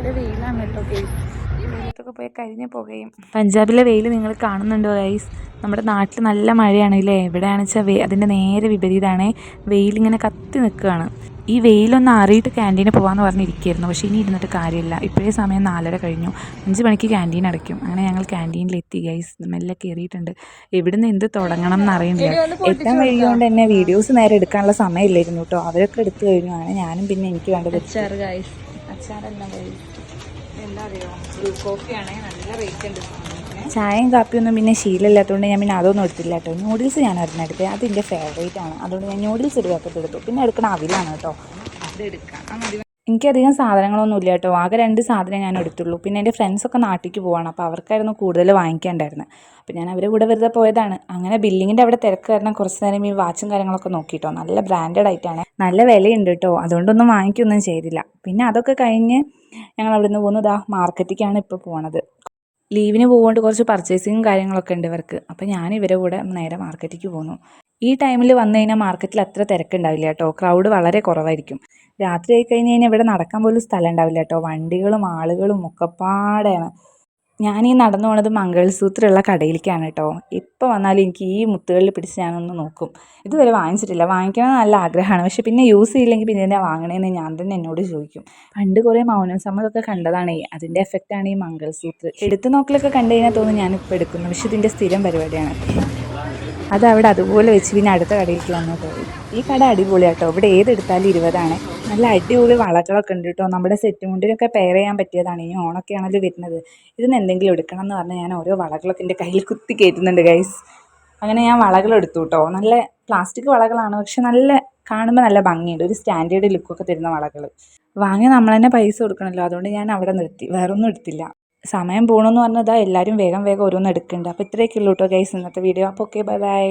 നല്ല വെയിലാണ് കേട്ടോ ഗൈസ്. വെയിലത്തൊക്കെ പോയി കരിഞ്ഞ് പോകുകയും. പഞ്ചാബിലെ വെയിൽ നിങ്ങൾ കാണുന്നുണ്ടോ ഗൈസ്? നമ്മുടെ നാട്ടിൽ നല്ല മഴയാണ് ഇല്ലേ? എവിടെയാണെന്ന് വെച്ചാൽ അതിൻ്റെ നേരെ വിപരീതമാണ്. വെയിലിങ്ങനെ കത്തി നിൽക്കുകയാണ്. ഈ വെയിലൊന്ന് ആറിയിട്ട് ക്യാൻറ്റീനിൽ പോകാമെന്ന് പറഞ്ഞിരിക്കുകയായിരുന്നു. പക്ഷേ ഇനി ഇരുന്നിട്ട് കാര്യമില്ല. ഇപ്പോഴേ സമയം 4:30 കഴിഞ്ഞു. 5 മണിക്ക് ക്യാൻറ്റീൻ അടയ്ക്കും. അങ്ങനെ ഞങ്ങൾ ക്യാൻറ്റീനിലെത്തി ഗൈസ്. മെല്ലെ കയറിയിട്ടുണ്ട്. എവിടുന്ന് എന്ത് തുടങ്ങണം എന്നറിയില്ല. എത്താൻ വഴിയുകൊണ്ട് തന്നെ വീഡിയോസ് നേരെ എടുക്കാനുള്ള സമയമില്ലായിരുന്നു കേട്ടോ. അവരൊക്കെ എടുത്തു കഴിഞ്ഞു. അങ്ങനെ ഞാനും പിന്നെ എനിക്ക് വേണ്ടത് അച്ചാറെല്ലാം ഗൈസ്. എന്താ അറിയോ, ബ്ലൂ കോഫിയാണേ, നല്ല റേറ്റ് ഉണ്ട്. ചായയും കാപ്പിയൊന്നും പിന്നെ ശീലമില്ലാത്തതുകൊണ്ട് ഞാൻ പിന്നെ അതൊന്നും എടുത്തില്ല കേട്ടോ. നൂഡിൽസ് ഞാൻ ഒരെണ്ണെടുത്തത്. അതെൻ്റെ ഫേവറേറ്റ് ആണ്. അതുകൊണ്ട് ഞാൻ നൂഡിൽസ് ഒരു പാക്കറ്റ് എടുത്തു. പിന്നെ എടുക്കണ അവിലാണ് കേട്ടോ, അതെടുക്കാം. എനിക്കധികം സാധനങ്ങളൊന്നും ഇല്ല കേട്ടോ. ആകെ 2 സാധനം ഞാൻ എടുത്തുള്ളൂ. പിന്നെ എൻ്റെ ഫ്രണ്ട്സൊക്കെ നാട്ടിലേക്ക് പോവാണ്. അപ്പോൾ അവർക്കായിരുന്നു കൂടുതൽ വാങ്ങിക്കാണ്ടായിരുന്നത്. അപ്പോൾ ഞാൻ അവരുടെ കൂടെ വെറുതെ പോയതാണ്. അങ്ങനെ ബില്ലിങ്ങിൻ്റെ അവിടെ തിരക്ക് കാരണം കുറച്ച് നേരം ഈ വാച്ചും കാര്യങ്ങളൊക്കെ നോക്കിയിട്ടോ. നല്ല ബ്രാൻഡഡ് ആയിട്ടാണ്, നല്ല വിലയുണ്ട് കേട്ടോ. അതുകൊണ്ടൊന്നും വാങ്ങിക്കൊന്നും ചെയ്തില്ല. പിന്നെ അതൊക്കെ കഴിഞ്ഞ് ഞങ്ങൾ അവിടെ നിന്ന് പോകുന്നത് മാർക്കറ്റിലേക്കാണ് ഇപ്പോൾ പോണത്. ലീവിന് പോകുകൊണ്ട് കുറച്ച് പർച്ചേസിങ്ങും കാര്യങ്ങളൊക്കെ ഉണ്ട് ഇവർക്ക്. അപ്പോൾ ഞാൻ ഇവരെ കൂടെ നേരെ മാർക്കറ്റിലേക്ക് പോന്നു. ഈ ടൈമിൽ വന്നു കഴിഞ്ഞാൽ മാർക്കറ്റിൽ അത്ര തിരക്കുണ്ടാവില്ല കേട്ടോ. ക്രൗഡ് വളരെ കുറവായിരിക്കും. രാത്രി ആയി കഴിഞ്ഞ് കഴിഞ്ഞാൽ ഇവിടെ നടക്കാൻ പോലും സ്ഥലം ഉണ്ടാവില്ല കേട്ടോ. വണ്ടികളും ആളുകളും ഒക്കെപ്പാടെയാണ്. ഞാനീ നടന്നു പോണത് മംഗൾസൂത്രമുള്ള കടയിലേക്കാണ് കേട്ടോ. ഇപ്പോൾ വന്നാലും എനിക്ക് ഈ മുത്തുകളിൽ പിടിച്ച് ഞാനൊന്ന് നോക്കും. ഇതുവരെ വാങ്ങിച്ചിട്ടില്ല. വാങ്ങിക്കണമെന്ന് നല്ല ആഗ്രഹമാണ്. പക്ഷെ പിന്നെ യൂസ് ചെയ്യില്ലെങ്കിൽ പിന്നെ എന്താ വാങ്ങണേന്ന് ഞാൻ തന്നെ എന്നോട് ചോദിക്കും. പണ്ട് കുറേ മൗനം സമ്മതമൊക്കെ കണ്ടതാണേ. അതിൻ്റെ എഫക്റ്റാണ് ഈ മംഗൾസൂത്ര. എടുത്തു നോക്കലൊക്കെ കണ്ടു കഴിഞ്ഞാൽ തോന്നും ഞാനിപ്പോൾ എടുക്കുന്നു. പക്ഷെ ഇതിൻ്റെ സ്ഥിരം പരിപാടിയാണ്. അതവിടെ അതുപോലെ വെച്ച് പിന്നെ അടുത്ത കടയിലേക്ക് വന്നു പോയി. ഈ കട അടിപൊളിയാട്ടോ. ഇവിടെ ഏതെടുത്താലും 20 നല്ല അടിപൊളി വളകളൊക്കെ ഉണ്ട് കേട്ടോ. നമ്മുടെ സെറ്റ് മുണ്ടിനൊക്കെ പെയർ ചെയ്യാൻ പറ്റിയതാണ്. ഇനി ഓണൊക്കെ ആണല്ലോ വരുന്നത്. ഇതിന് എന്തെങ്കിലും എടുക്കണം എന്ന് പറഞ്ഞാൽ ഞാൻ ഓരോ വളകളൊക്കെ എൻ്റെ കയ്യിൽ കുത്തി കയറ്റുന്നുണ്ട് ഗൈസ്. അങ്ങനെ ഞാൻ വളകളെടുത്തു കേട്ടോ. നല്ല പ്ലാസ്റ്റിക് വളകളാണ്, പക്ഷെ നല്ല കാണുമ്പോൾ നല്ല ഭംഗിയുണ്ട്. ഒരു സ്റ്റാൻഡേർഡ് ലുക്കൊക്കെ തരുന്ന വളകൾ. വാങ്ങി നമ്മൾ തന്നെ പൈസ കൊടുക്കണമല്ലോ. അതുകൊണ്ട് ഞാൻ അവിടെ നിർത്തി, വേറൊന്നും എടുത്തില്ല. സമയം പോകണമെന്ന് പറഞ്ഞാൽ എല്ലാവരും വേഗം വേഗം ഓരോന്ന് എടുക്കുന്നുണ്ട്. അപ്പോൾ ഇത്രയൊക്കെ ഉള്ളൂ കേട്ടോ ഗൈസ് ഇന്നത്തെ വീഡിയോ. അപ്പോൾ ഓക്കെ, ബൈ ബൈ.